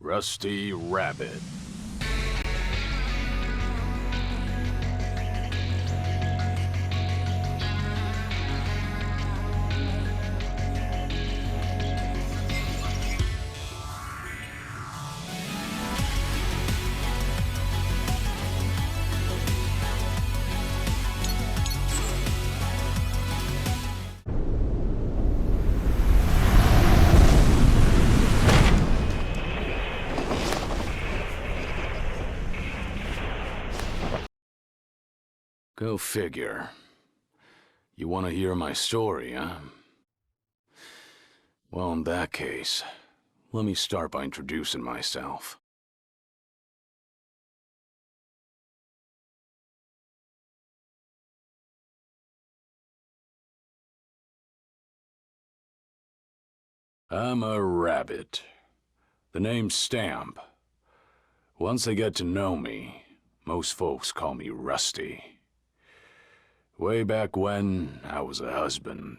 Rusty Rabbit. Go figure. You want to hear my story, huh? Well, in that case, let me start by introducing myself. I'm a rabbit. The name's Stamp. Once they get to know me, most folks call me Rusty. Way back when, I was a husband.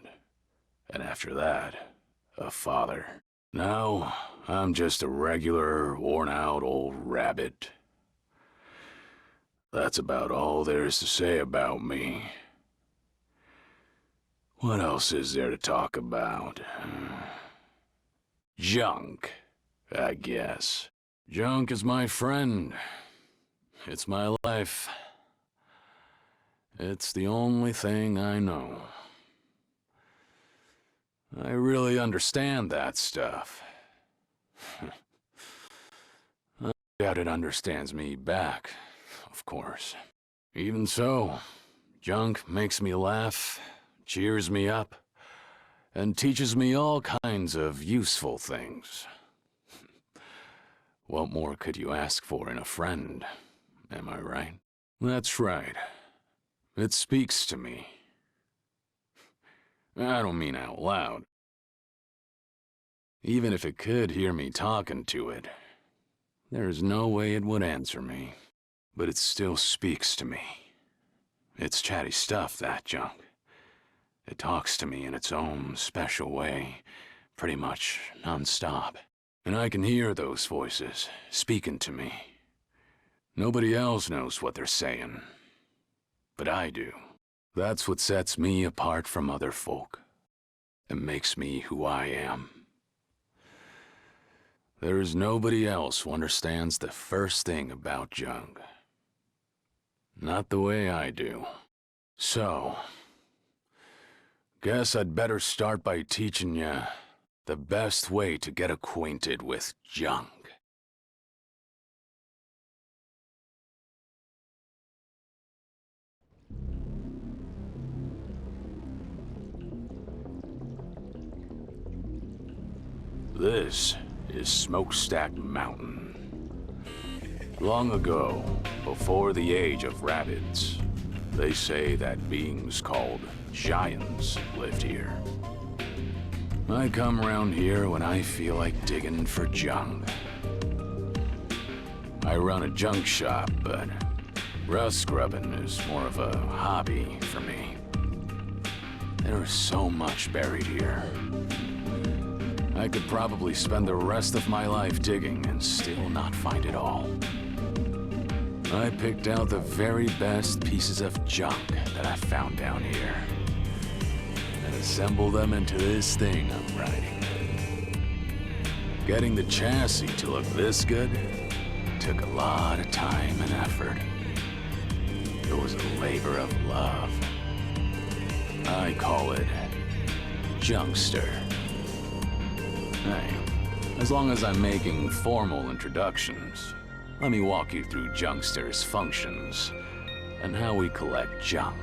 And after that, a father. Now, I'm just a regular, worn-out old rabbit. That's about all there is to say about me. What else is there to talk about? Junk, I guess. Junk is my friend. It's my life. It's the only thing I know. I really understand that stuff. I doubt it understands me back, of course. Even so, junk makes me laugh, cheers me up, and teaches me all kinds of useful things. What more could you ask for in a friend, am I right? That's right. It speaks to me. I don't mean out loud. Even if it could hear me talking to it, there's no way it would answer me. But it still speaks to me. It's chatty stuff, that junk. It talks to me in its own special way, pretty much non-stop. And I can hear those voices speaking to me. Nobody else knows what they're saying. But I do. That's what sets me apart from other folk, and makes me who I am. There is nobody else who understands the first thing about junk. Not the way I do. So, guess I'd better start by teaching you the best way to get acquainted with junk. This is Smokestack Mountain. Long ago, before the age of rabbits, they say that beings called giants lived here. I come around here when I feel like digging for junk. I run a junk shop, but rust scrubbing is more of a hobby for me. There is so much buried here. I could probably spend the rest of my life digging and still not find it all. I picked out the very best pieces of junk that I found down here and assembled them into this thing I'm riding. Getting the chassis to look this good took a lot of time and effort. It was a labor of love. I call it Junkster. Hey, as long as I'm making formal introductions, let me walk you through Junkster's functions and how we collect junk.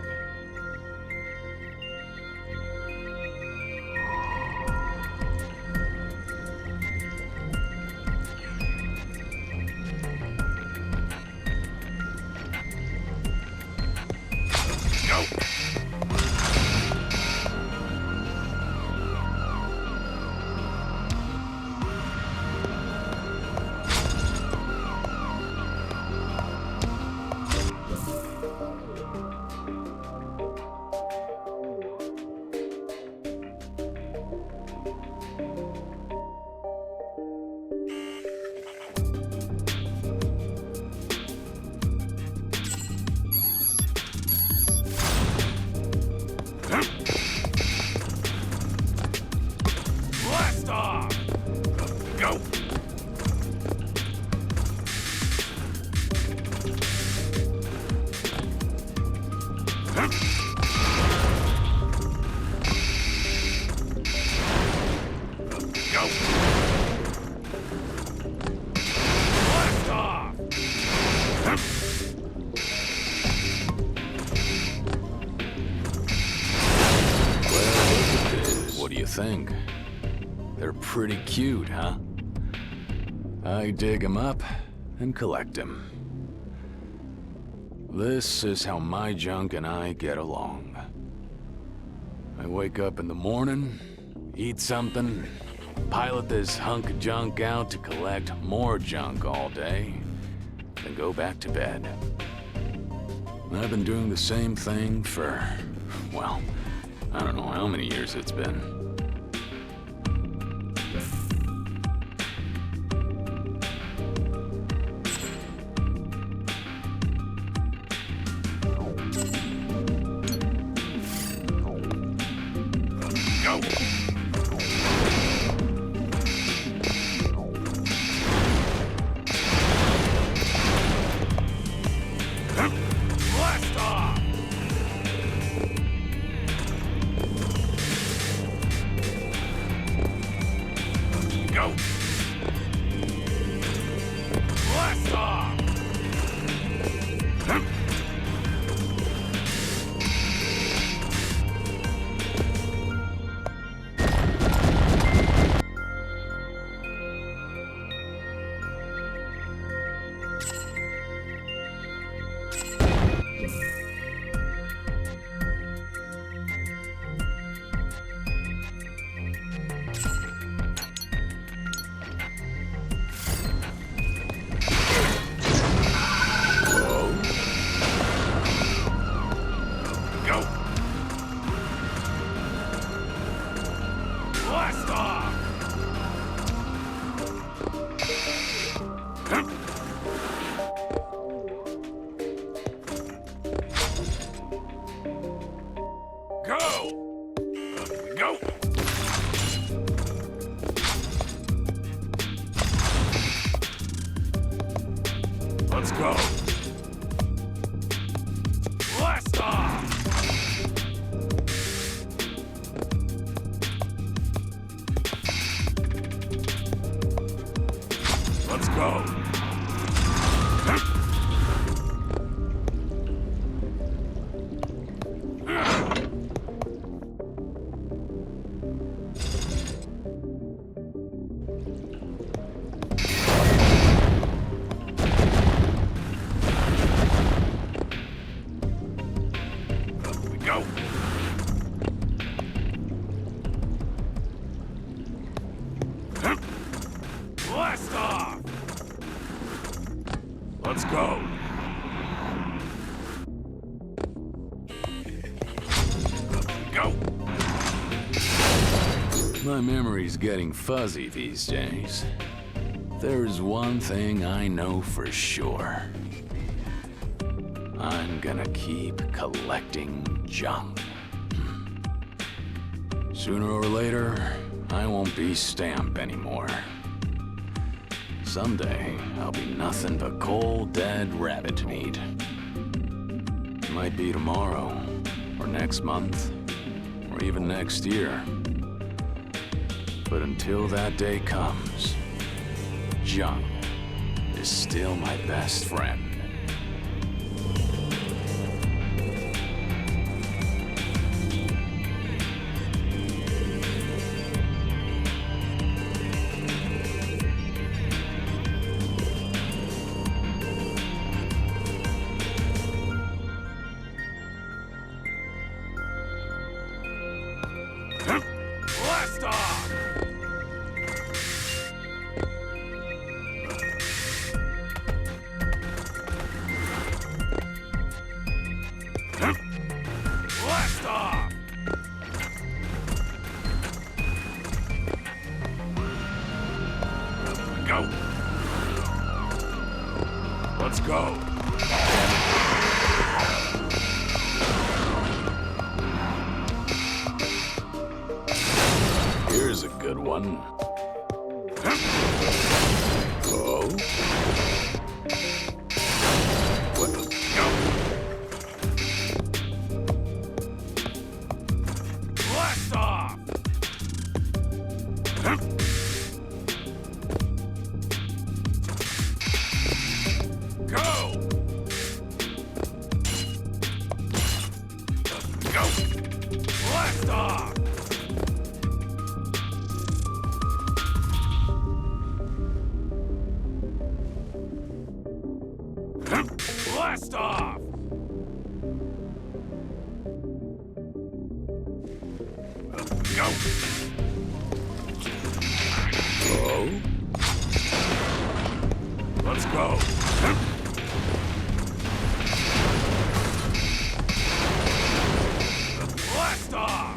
think? They're pretty cute, huh? I dig 'em up and collect 'em. This is how my junk and I get along. I wake up in the morning, eat something, pilot this hunk of junk out to collect more junk all day, then go back to bed. I've been doing the same thing for, well, I don't know how many years it's been. Go! Blast off! Go! Blast off! Go! Blast off! Go! Go! Let's go! Blast off! Let's go! Go! Blast off! Let's go! Go! My memory's getting fuzzy these days. There's one thing I know for sure. I'm gonna keep collecting junk. Sooner or later, I won't be Stamp anymore. Someday, I'll be nothing but cold, dead rabbit meat. It might be tomorrow, or next month, or even next year. But until that day comes, junk is still my best friend. Blast off! Blast off! Go! Let's go! Here's a good one. Oh? What? Go! Blast off! Go! Go! Blast off! Oh? Let's go. Blast off!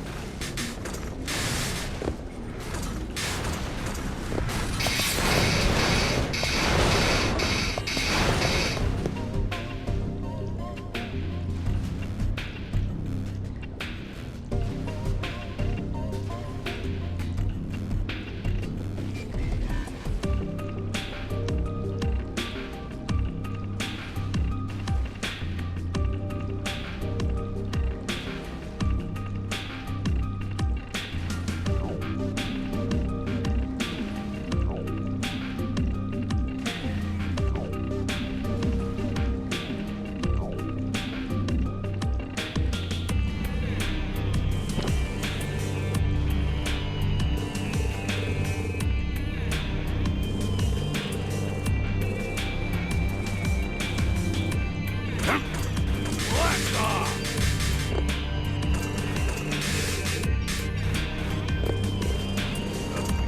Blast off!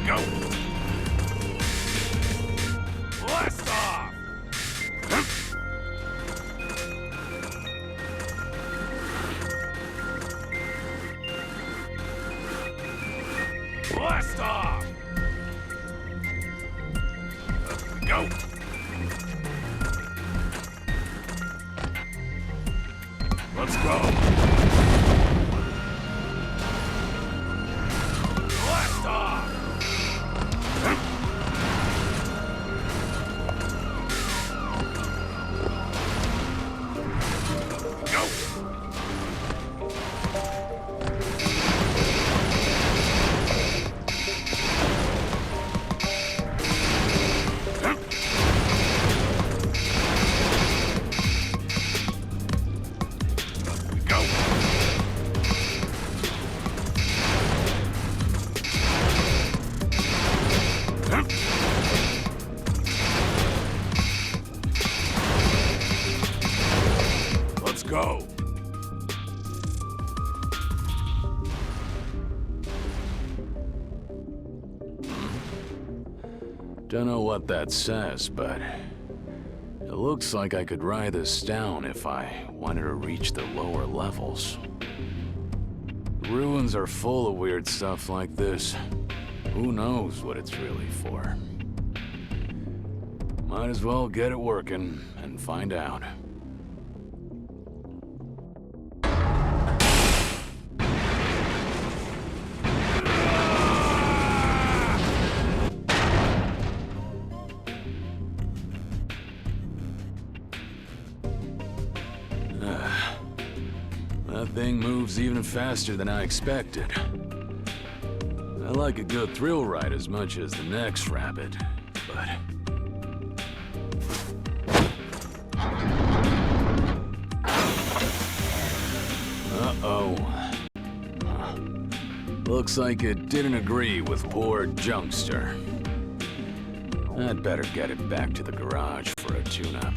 Go! Blast off! Blast off! Go! Let's go! Blast off! Go! Go! Let's go! Don't know what that says, but it looks like I could write this down if I wanted to reach the lower levels. Ruins are full of weird stuff like this. Who knows what it's really for? Might as well get it working and find out. That thing moves even faster than I expected. I like a good thrill ride as much as the next rabbit, but... Uh-oh. Looks like it didn't agree with poor Junkster. I'd better get it back to the garage for a tune-up.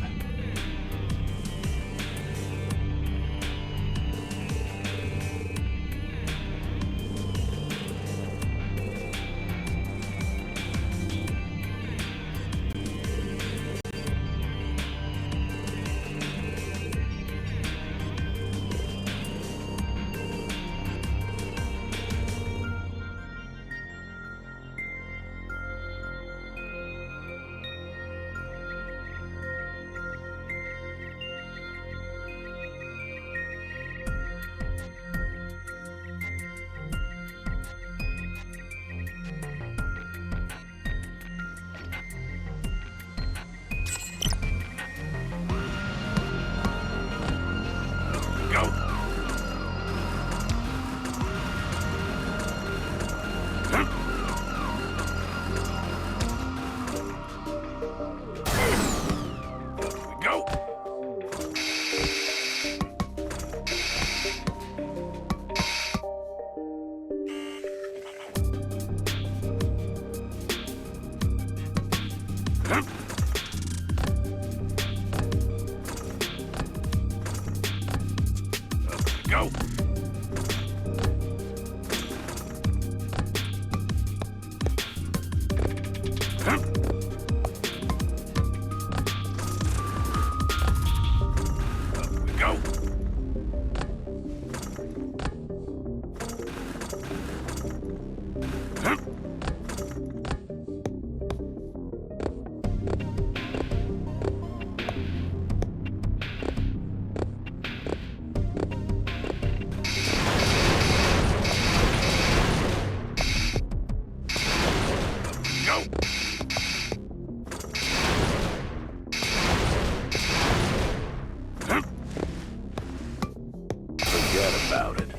Forget about it.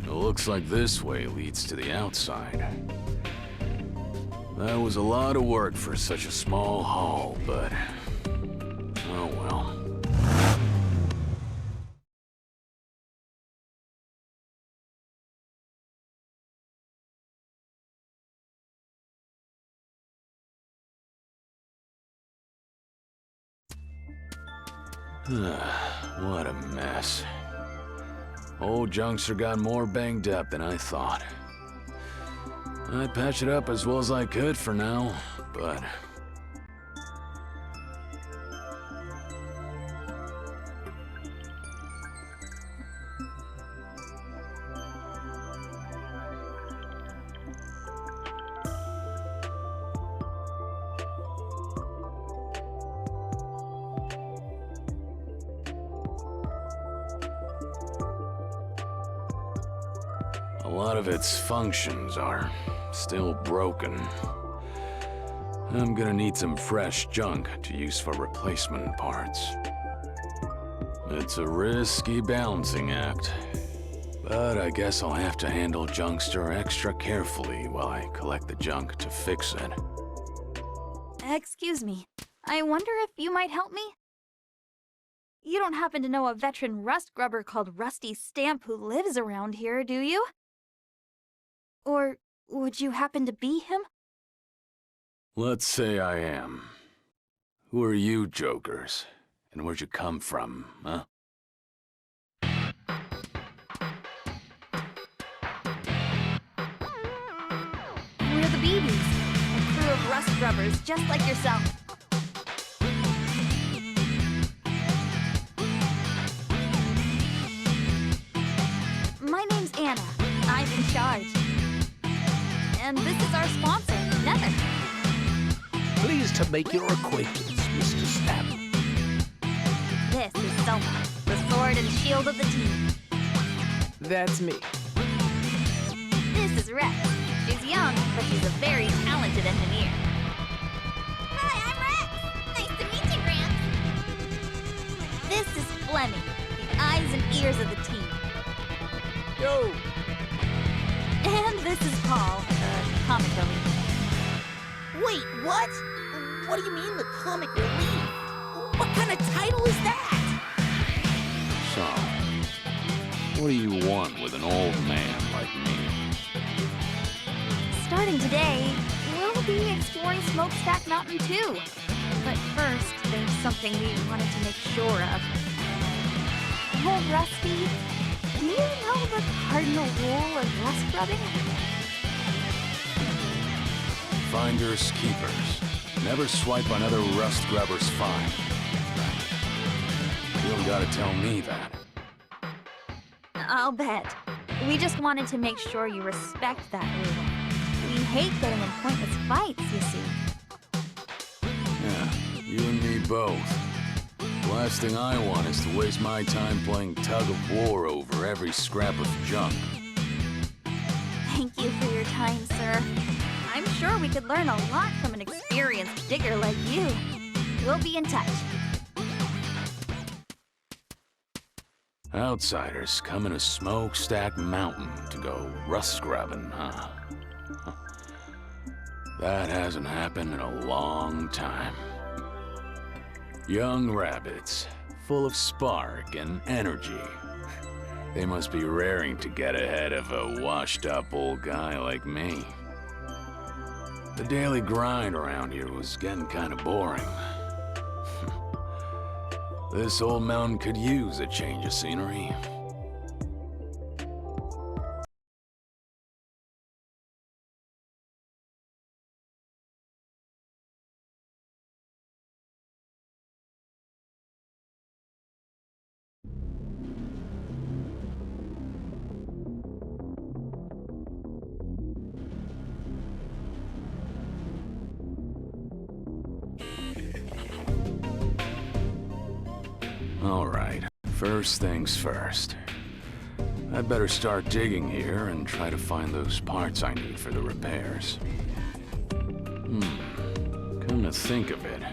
It looks like this way leads to the outside. That was a lot of work for such a small hall, but... oh well. What a mess. Old Junkster got more banged up than I thought. I patched it up as well as I could for now, but... a lot of its functions are still broken. I'm gonna need some fresh junk to use for replacement parts. It's a risky balancing act, but I guess I'll have to handle Junkster extra carefully while I collect the junk to fix it. Excuse me, I wonder if you might help me? You don't happen to know a veteran rust grubber called Rusty Stamp who lives around here, do you? Or would you happen to be him? Let's say I am. Who are you, jokers? And where'd you come from, huh? We're the BBs, a crew of rust grubbers just like yourself. My name's Anna. I'm in charge. And this is our sponsor, Nether. Pleased to make your acquaintance, Mr. Stamp. This is Soma, the sword and shield of the team. That's me. This is Rex. She's young, but she's a very talented engineer. Hi, I'm Rex. Nice to meet you, Gramps. This is Fleming, the eyes and ears of the team. Yo! And this is Paul, the comic relief. Wait, what? What do you mean the comic relief? What kind of title is that? So, what do you want with an old man like me? Starting today, we'll be exploring Smokestack Mountain too. But first, there's something we wanted to make sure of. Oh, Rusty, do you know the cardinal rule of rust grubbing? Finders keepers. Never swipe another rust grubber's find. You don't gotta tell me that. I'll bet. We just wanted to make sure you respect that rule. We hate getting in pointless fights, you see. Yeah, you and me both. The last thing I want is to waste my time playing tug of war over every scrap of junk. Thank you for your time, sir. I'm sure we could learn a lot from an experienced digger like you. We'll be in touch. Outsiders coming to Smokestack Mountain to go rust grubbing, huh? That hasn't happened in a long time. Young rabbits, full of spark and energy. They must be raring to get ahead of a washed-up old guy like me. The daily grind around here was getting kind of boring. This old mountain could use a change of scenery. First things first. I'd better start digging here and try to find those parts I need for the repairs. Come to think of it,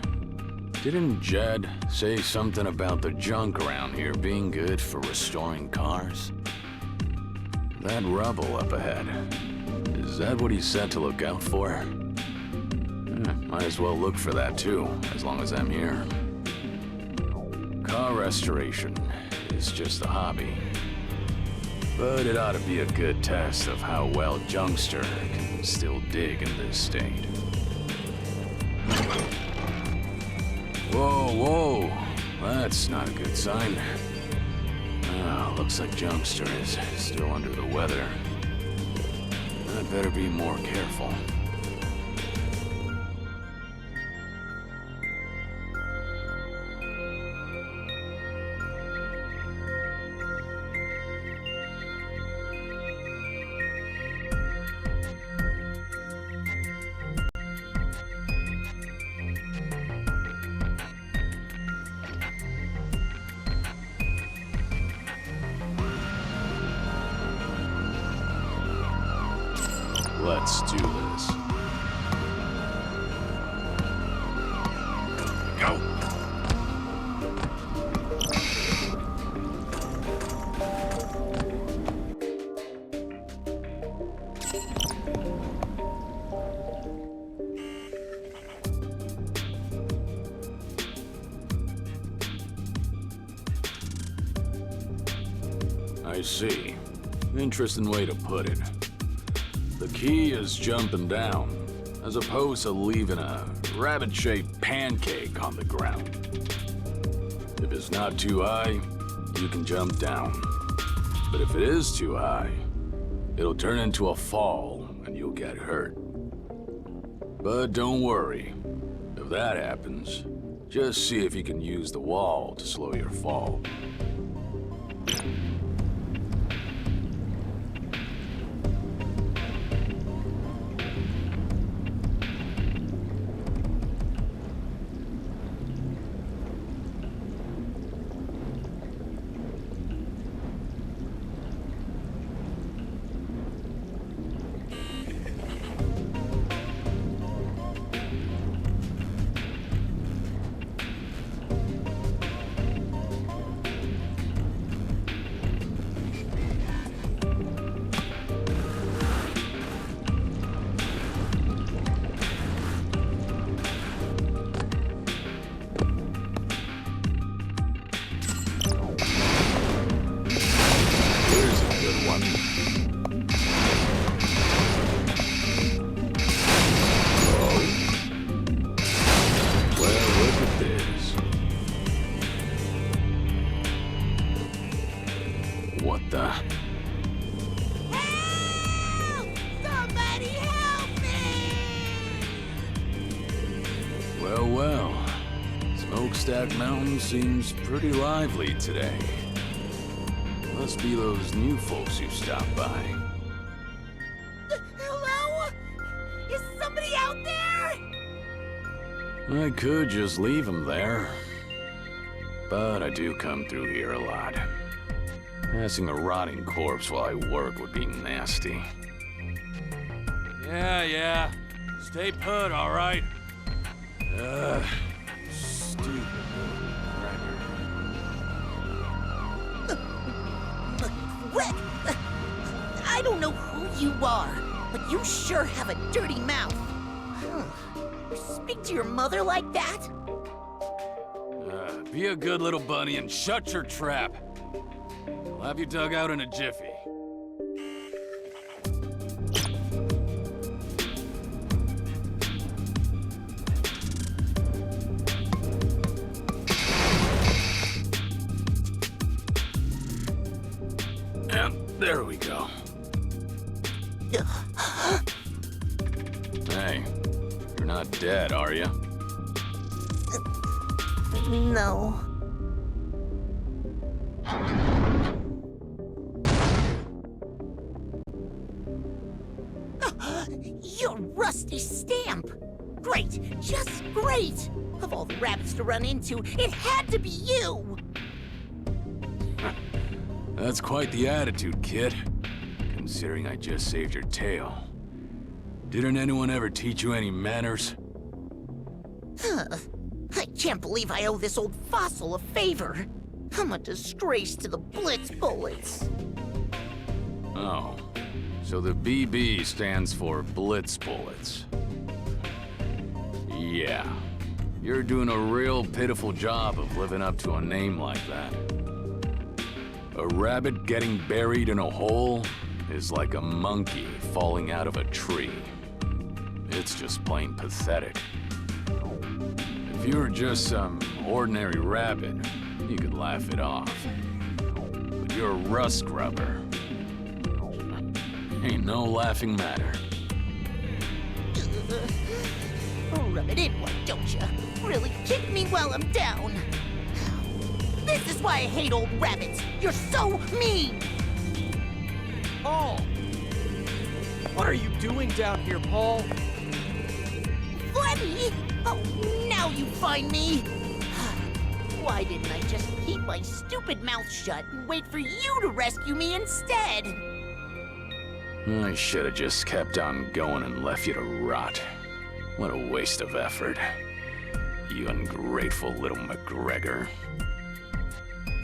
didn't Jed say something about the junk around here being good for restoring cars? That rubble up ahead, is that what he said to look out for? Might as well look for that too, as long as I'm here. Car restoration is just a hobby. But it ought to be a good test of how well Junkster can still dig in this state. Whoa, whoa! That's not a good sign. Looks like Junkster is still under the weather. I'd better be more careful. Let's do this. Go! I see. Interesting way to put it. The key is jumping down, as opposed to leaving a rabbit-shaped pancake on the ground. If it's not too high, you can jump down. But if it is too high, it'll turn into a fall and you'll get hurt. But don't worry. If that happens, just see if you can use the wall to slow your fall. What the? Help! Somebody help me! Well, well. Smokestack Mountain seems pretty lively today. Must be those new folks who stopped by. Hello? Is somebody out there? I could just leave them there. But I do come through here a lot. Passing a rotting corpse while I work would be nasty. Yeah. Stay put, all right? Stupid. Rick! I don't know who you are, but you sure have a dirty mouth. You speak to your mother like that? Be a good little bunny and shut your trap. I'll have you dug out in a jiffy. And there we go. Hey, you're not dead, are you? No. You're Rusty Stamp! Great! Just great! Of all the rabbits to run into, it had to be you! That's quite the attitude, kid. Considering I just saved your tail. Didn't anyone ever teach you any manners? I can't believe I owe this old fossil a favor. I'm a disgrace to the Blitz Bullets. Oh. So the BB stands for Blitz Bullets. Yeah. You're doing a real pitiful job of living up to a name like that. A rabbit getting buried in a hole is like a monkey falling out of a tree. It's just plain pathetic. If you were just some ordinary rabbit, you could laugh it off. But you're a rust grubber. Ain't no laughing matter. Rub it in, why don't you? Really kick me while I'm down. This is why I hate old rabbits. You're so mean. Paul! What are you doing down here, Paul? Flemmy? Oh, now you find me. Why didn't I just keep my stupid mouth shut and wait for you to rescue me instead? I should have just kept on going and left you to rot. What a waste of effort. You ungrateful little McGregor.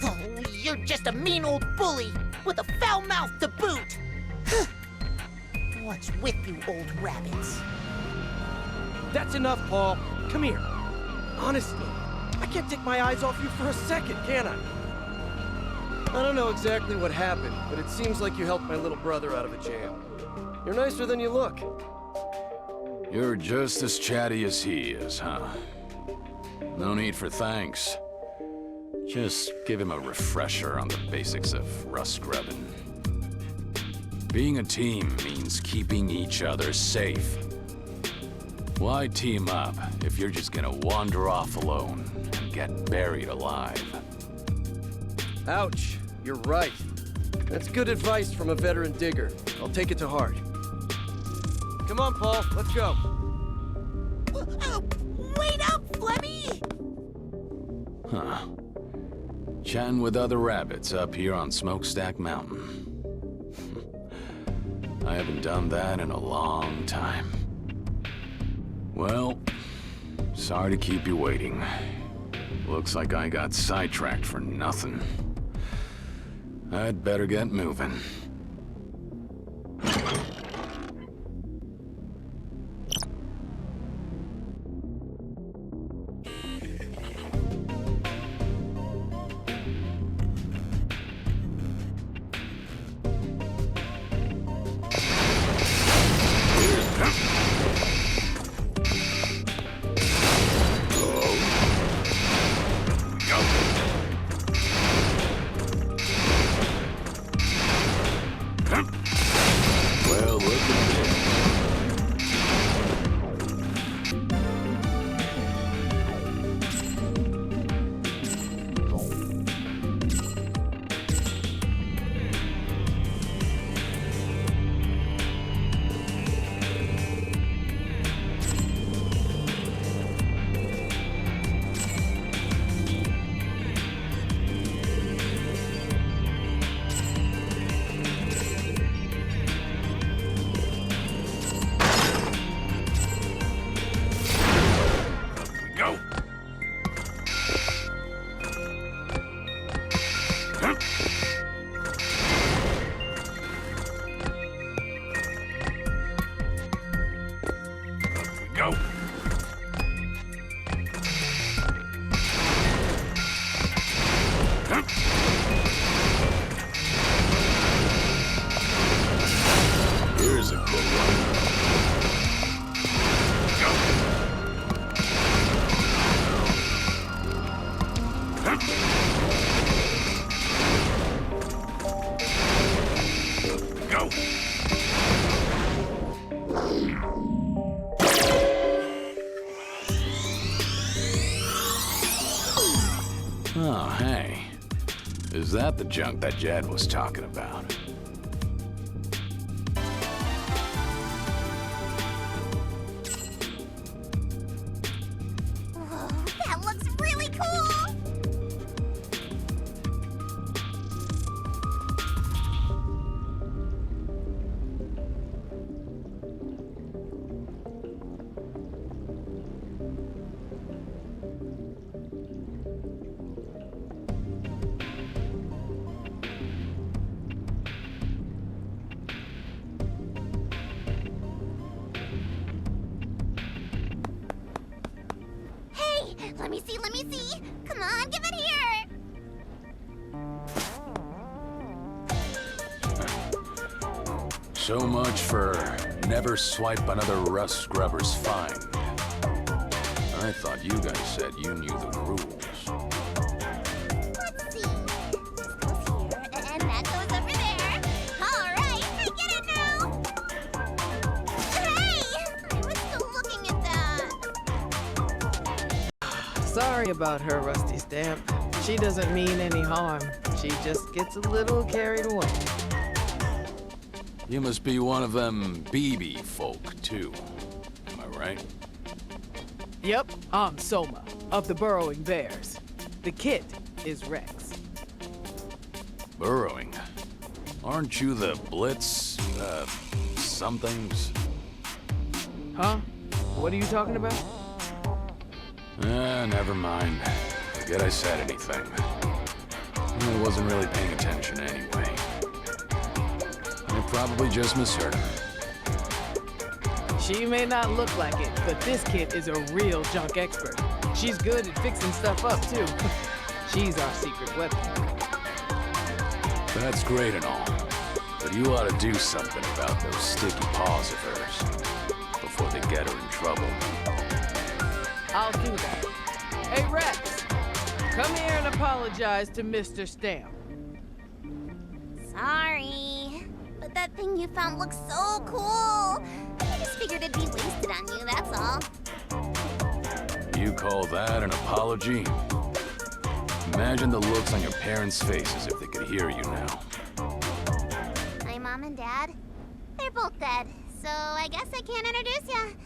Oh, you're just a mean old bully with a foul mouth to boot. What's with you old rabbits? That's enough, Paul. Come here. Honestly, I can't take my eyes off you for a second, can I? I don't know exactly what happened, but it seems like you helped my little brother out of a jam. You're nicer than you look. You're just as chatty as he is, huh? No need for thanks. Just give him a refresher on the basics of rust grubbing. Being a team means keeping each other safe. Why team up if you're just gonna wander off alone and get buried alive? Ouch. You're right. That's good advice from a veteran digger. I'll take it to heart. Come on, Paul. Let's go. Wait up, Flemmy! Huh. Chatting with other rabbits up here on Smokestack Mountain. I haven't done that in a long time. Well, sorry to keep you waiting. Looks like I got sidetracked for nothing. I'd better get moving. Well, look at this. Go. Go. Here's a good one. Go. Oh, hey. Is that the junk that Jed was talking about? Whoa, that looks really cool! see, let me see. Come on, give it here. So much for never swipe another rust scrubber's find. I thought you guys said you knew the rules. Let's see. This goes here, and that goes over there. All right, I get it now. Hey! I was still looking at that. Sorry about her, Rusty Stamp. She doesn't mean any harm. She just gets a little carried away. You must be one of them BB folk, too. Am I right? Yep, I'm Soma, of the Burrowing Bears. The kid is Rex. Burrowing. Aren't you the Blitz, somethings? Huh? What are you talking about? Never mind. Forget I said anything. I wasn't really paying attention anyway. I probably just misheard her. She may not look like it, but this kid is a real junk expert. She's good at fixing stuff up, too. She's our secret weapon. That's great and all, but you ought to do something about those sticky paws of hers before they get her in trouble. I'll do that. Hey, Rex, come here and apologize to Mr. Stamp. Sorry, but that thing you found looks so cool. I just figured it'd be wasted on you, that's all. You call that an apology? Imagine the looks on your parents' faces if they could hear you now. My mom and dad, they're both dead, so I guess I can't introduce you.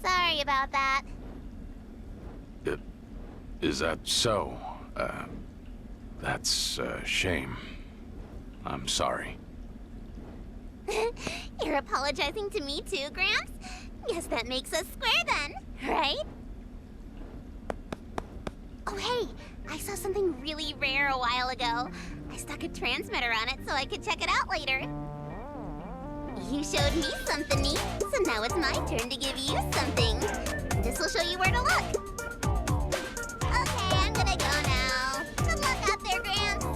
Sorry about that. Is that so? That's a shame. I'm sorry. You're apologizing to me too, Gramps? Guess that makes us square then, right? Oh, hey, I saw something really rare a while ago. I stuck a transmitter on it so I could check it out later. You showed me something neat, so now it's my turn to give you something. This will show you where to look. Okay, I'm gonna go now. Good luck out there, Gramps.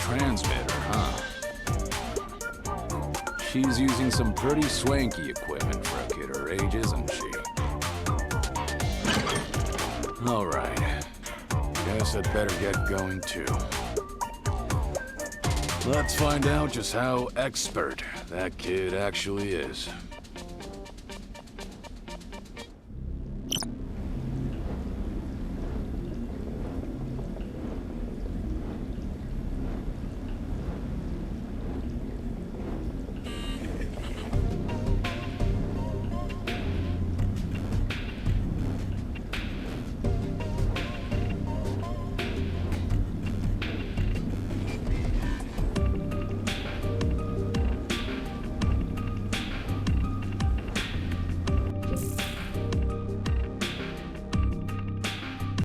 Transmitter, huh? She's using some pretty swanky equipment for a kid her age, isn't she? All right. Guess I'd better get going, too. Let's find out just how expert that kid actually is.